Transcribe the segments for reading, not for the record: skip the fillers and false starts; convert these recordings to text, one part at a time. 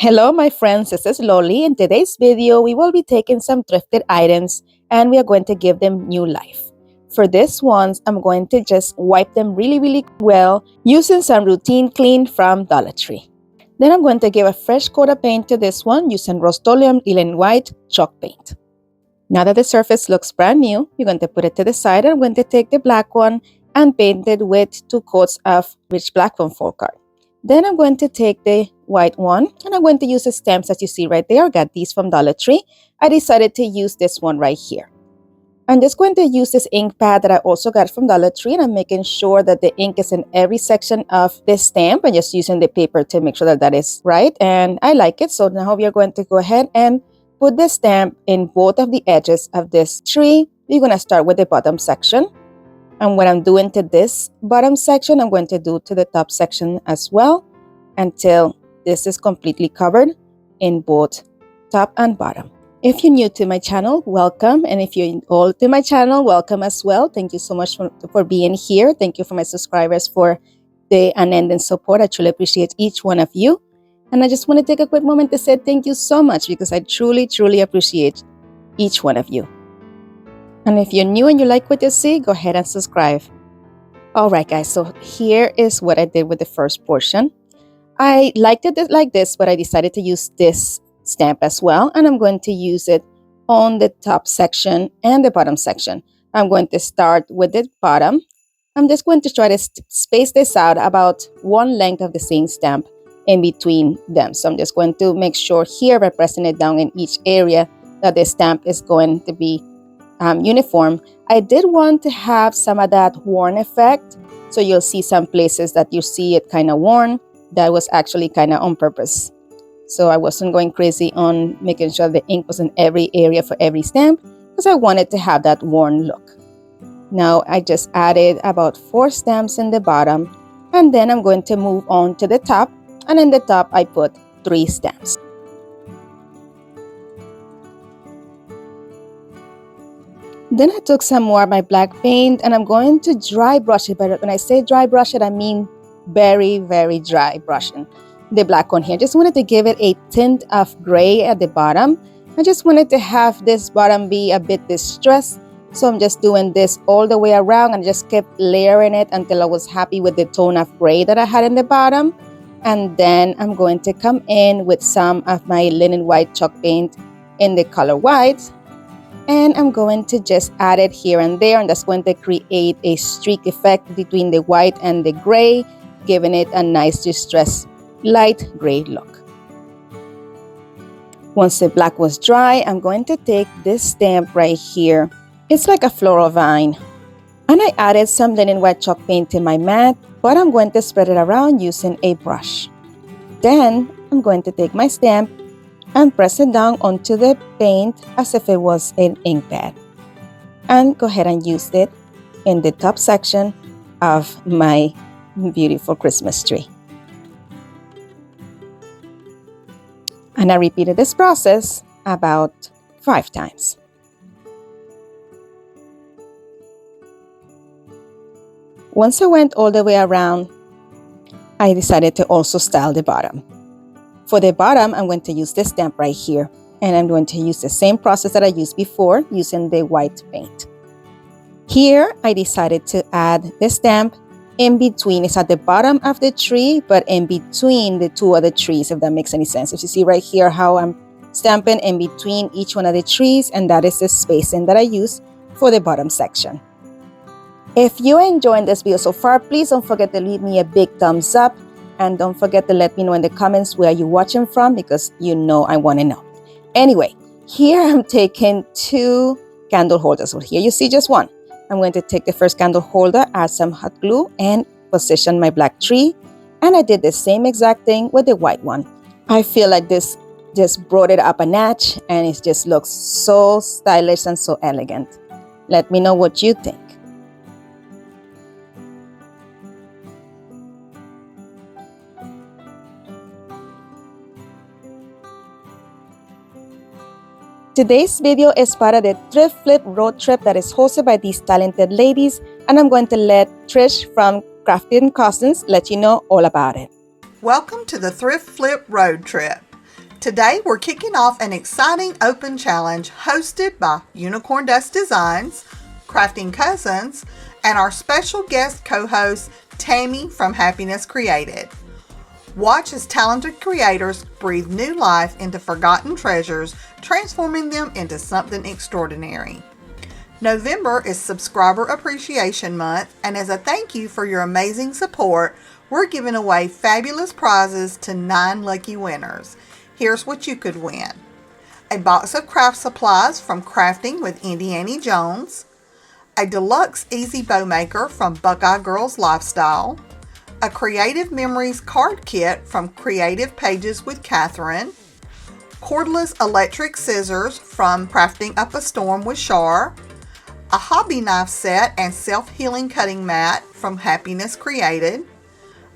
Hello, my friends. This is Loli. In today's video, we will be taking some thrifted items and we are going to give them new life. For this ones, I'm going to just wipe them really well using some routine clean from Dollar Tree. Then I'm going to give a fresh coat of paint to this one using Rust-Oleum Linen White chalk paint. Now that the surface looks brand new, you're going to put it to the side. I'm going to take the black one and paint it with 2 coats of rich black foam folk art. Then I'm going to take the white one and I'm going to use the stamps that you see right there. I got these from Dollar Tree. I decided to use this one right here. I'm just going to use this ink pad that I also got from Dollar Tree, and I'm making sure that the ink is in every section of this stamp and just using the paper to make sure that that is right. And I like it. So now we are going to go ahead and put the stamp in both of the edges of this tree. We're going to start with the bottom section. And what I'm doing to this bottom section, I'm going to do to the top section as well until this is completely covered in both top and bottom. If you're new to my channel, welcome. And if you're old to my channel, welcome as well. Thank you so much for being here. Thank you for my subscribers for the unending support. I truly appreciate each one of you. And I just want to take a quick moment to say thank you so much because I truly appreciate each one of you. And if you're new and you like what you see, go ahead and subscribe. All right, guys, so here is what I did with the first portion. I liked it like this, but I decided to use this stamp as well. And I'm going to use it on the top section and the bottom section. I'm going to start with the bottom. I'm just going to try to space this out about one length of the same stamp in between them. So I'm just going to make sure here by pressing it down in each area that the stamp is going to be uniform. I did want to have some of that worn effect. So you'll see some places that you see it kind of worn. That was actually kind of on purpose. So I wasn't going crazy on making sure the ink was in every area for every stamp because I wanted to have that worn look. Now I just added about 4 stamps in the bottom, and then I'm going to move on to the top, and in the top I put 3 stamps. Then I took some more of my black paint and I'm going to dry brush it. But when I say dry brush it, I mean very dry brushing the black one here. Just wanted to give it a tint of gray at the bottom. I just wanted to have this bottom be a bit distressed. So I'm just doing this all the way around and just kept layering it until I was happy with the tone of gray that I had in the bottom. And then I'm going to come in with some of my linen white chalk paint in the color white. And I'm going to just add it here and there, and that's going to create a streak effect between the white and the gray, giving it a nice distressed light gray look. Once the black was dry, I'm going to take this stamp right here. It's like a floral vine. And I added some linen white chalk paint in my mat, but I'm going to spread it around using a brush. Then I'm going to take my stamp and press it down onto the paint as if it was an ink pad. And go ahead and use it in the top section of my beautiful Christmas tree. And I repeated this process about 5 times. Once I went all the way around, I decided to also style the bottom. For the bottom, I'm going to use this stamp right here. And I'm going to use the same process that I used before using the white paint. Here, I decided to add the stamp in between. It's at the bottom of the tree, but in between the 2 other trees, if that makes any sense. If you see right here how I'm stamping in between each one of the trees, and that is the spacing that I use for the bottom section. If you're enjoying this video so far, please don't forget to leave me a big thumbs up. And don't forget to let me know in the comments where you're watching from because you know I want to know. Anyway, here I'm taking 2 candle holders. So here you see just one. I'm going to take the first candle holder, add some hot glue, and position my black tree. And I did the same exact thing with the white one. I feel like this just brought it up a notch and it just looks so stylish and so elegant. Let me know what you think. Today's video is part of the Thrift Flip road trip that is hosted by these talented ladies, and I'm going to let Trish from Crafting Cousins let you know all about it. Welcome to the Thrift Flip road trip. Today we're kicking off an exciting open challenge hosted by Unicorn Dust Designs, Crafting Cousins, and our special guest co-host Tammy from Happiness Created. Watch as talented creators breathe new life into forgotten treasures, transforming them into something extraordinary. November is Subscriber Appreciation Month, and as a thank you for your amazing support, we're giving away fabulous prizes to 9 lucky winners. Here's what you could win. A box of craft supplies from Crafting with Indy Annie Jones, a deluxe easy bow maker from Buckeye Girls Lifestyle, a Creative Memories card kit from Creative Pages with Catherine, cordless electric scissors from Crafting Up a Storm with Shar, a hobby knife set and self-healing cutting mat from Happiness Created,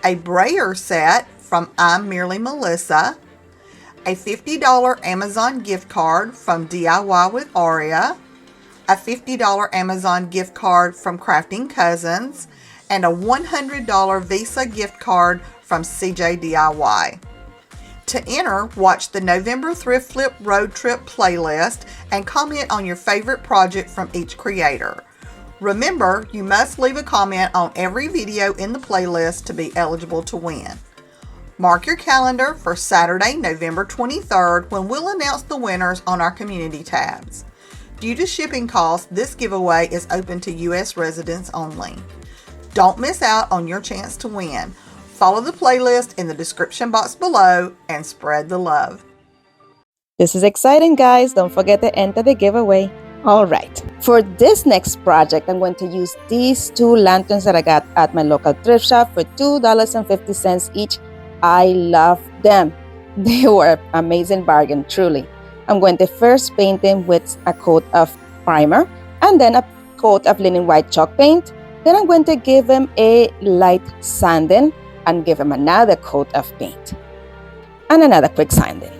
a brayer set from I'm Merely Melissa, a $50 Amazon gift card from DIY with Aria, a $50 Amazon gift card from Crafting Cousins, and a $100 Visa gift card from CJ DIY. To enter, watch the November Thrift Flip Road Trip playlist and comment on your favorite project from each creator. Remember, you must leave a comment on every video in the playlist to be eligible to win. Mark your calendar for Saturday, November 23rd, when we'll announce the winners on our community tabs. Due to shipping costs, this giveaway is open to U.S. residents only. Don't miss out on your chance to win. Follow the playlist in the description box below and spread the love. This is exciting, guys. Don't forget to enter the giveaway. All right. For this next project, I'm going to use these 2 lanterns that I got at my local thrift shop for $2.50 each. I love them. They were an amazing bargain, truly. I'm going to first paint them with a coat of primer and then a coat of linen white chalk paint. Then I'm going to give them a light sanding and give them another coat of paint and another quick sanding.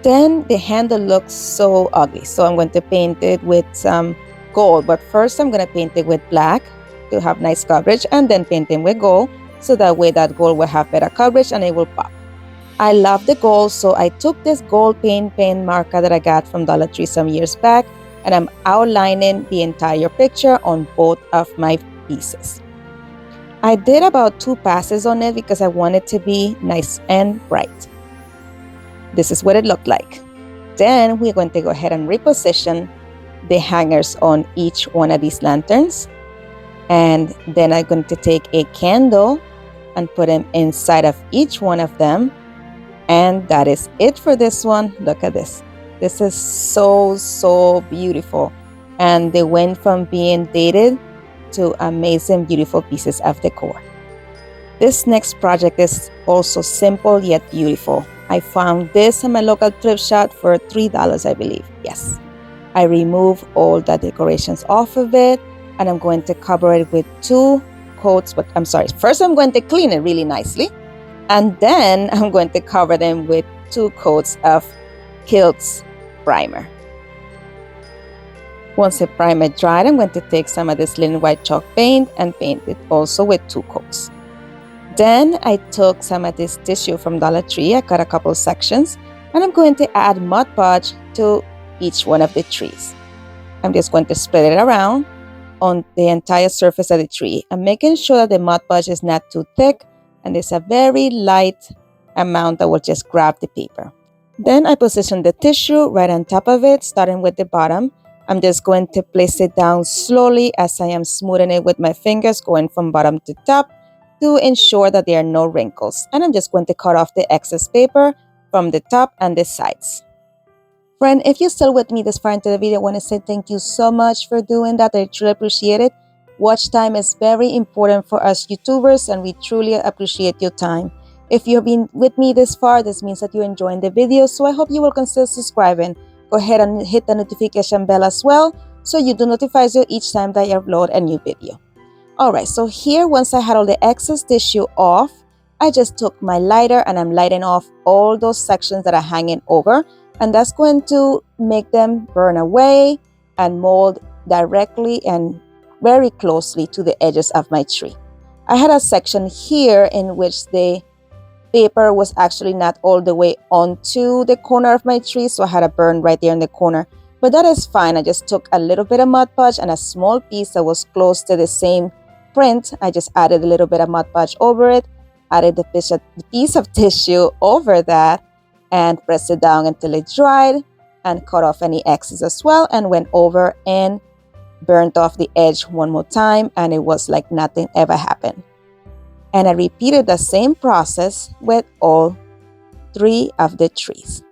Then the handle looks so ugly, so I'm going to paint it with some gold, but first I'm going to paint it with black to have nice coverage, and then paint it with gold so that way that gold will have better coverage and it will pop. I love the gold, so I took this gold paint marker that I got from Dollar Tree some years back, and I'm outlining the entire picture on both of my pieces. I did about 2 passes on it because I want it to be nice and bright. This is what it looked like. Then we're going to go ahead and reposition the hangers on each one of these lanterns. And then I'm going to take a candle and put them inside of each one of them. And that is it for this one. Look at this. This is so beautiful. And they went from being dated to amazing, beautiful pieces of decor. This next project is also simple yet beautiful. I found this in my local thrift shop for $3, I believe. Yes. I remove all the decorations off of it, and I'm going to cover it with 2 coats. But I'm sorry. First, I'm going to clean it really nicely, and then I'm going to cover them with 2 coats of Kilt's primer. Once the primer dried, I'm going to take some of this linen white chalk paint and paint it also with 2 coats. Then I took some of this tissue from Dollar Tree. I cut a couple sections, and I'm going to add Mod Podge to each one of the trees. I'm just going to spread it around on the entire surface of the tree. I'm making sure that the Mod Podge is not too thick, and there's a very light amount that will just grab the paper. Then I position the tissue right on top of it, starting with the bottom. I'm just going to place it down slowly as I am smoothing it with my fingers, going from bottom to top to ensure that there are no wrinkles. And I'm just going to cut off the excess paper from the top and the sides. Friend, if you're still with me this far into the video, I want to say thank you so much for doing that. I truly appreciate it. Watch time is very important for us YouTubers, and we truly appreciate your time. If you've been with me this far, this means that you're enjoying the video, so I hope you will consider subscribing. Go ahead and hit the notification bell as well, so you do notifies you each time that I upload a new video. Alright, so here, once I had all the excess tissue off, I just took my lighter and I'm lighting off all those sections that are hanging over, and that's going to make them burn away and mold directly and very closely to the edges of my tree. I had a section here in which the paper was actually not all the way onto the corner of my tree, so I had a burn right there in the corner. But that is fine. I just took a little bit of Mod Podge and a small piece that was close to the same print. I just added a little bit of Mod Podge over it, added the piece of tissue over that, and pressed it down until it dried, and cut off any excess as well, and went over and burnt off the edge one more time, and it was like nothing ever happened. And I repeated the same process with all 3 of the trees.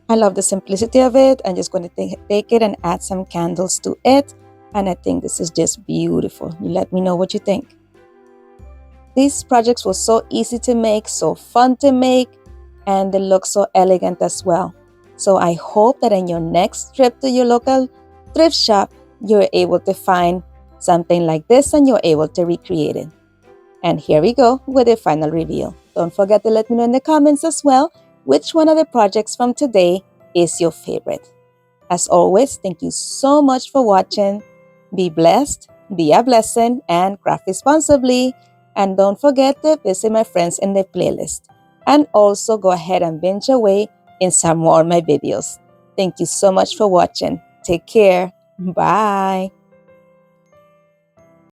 I love the simplicity of it. I'm just going to take it and add some candles to it, and I think this is just beautiful. You let me know what you think. These projects were so easy to make, so fun to make, and they look so elegant as well. So I hope that in your next trip to your local thrift shop, you're able to find something like this and you're able to recreate it. And here we go with the final reveal. Don't forget to let me know in the comments as well which one of the projects from today is your favorite. As always, thank you so much for watching. Be blessed, be a blessing, and craft responsibly. And don't forget to visit my friends in the playlist. And also go ahead and binge away in some more of my videos. Thank you so much for watching. Take care. Bye.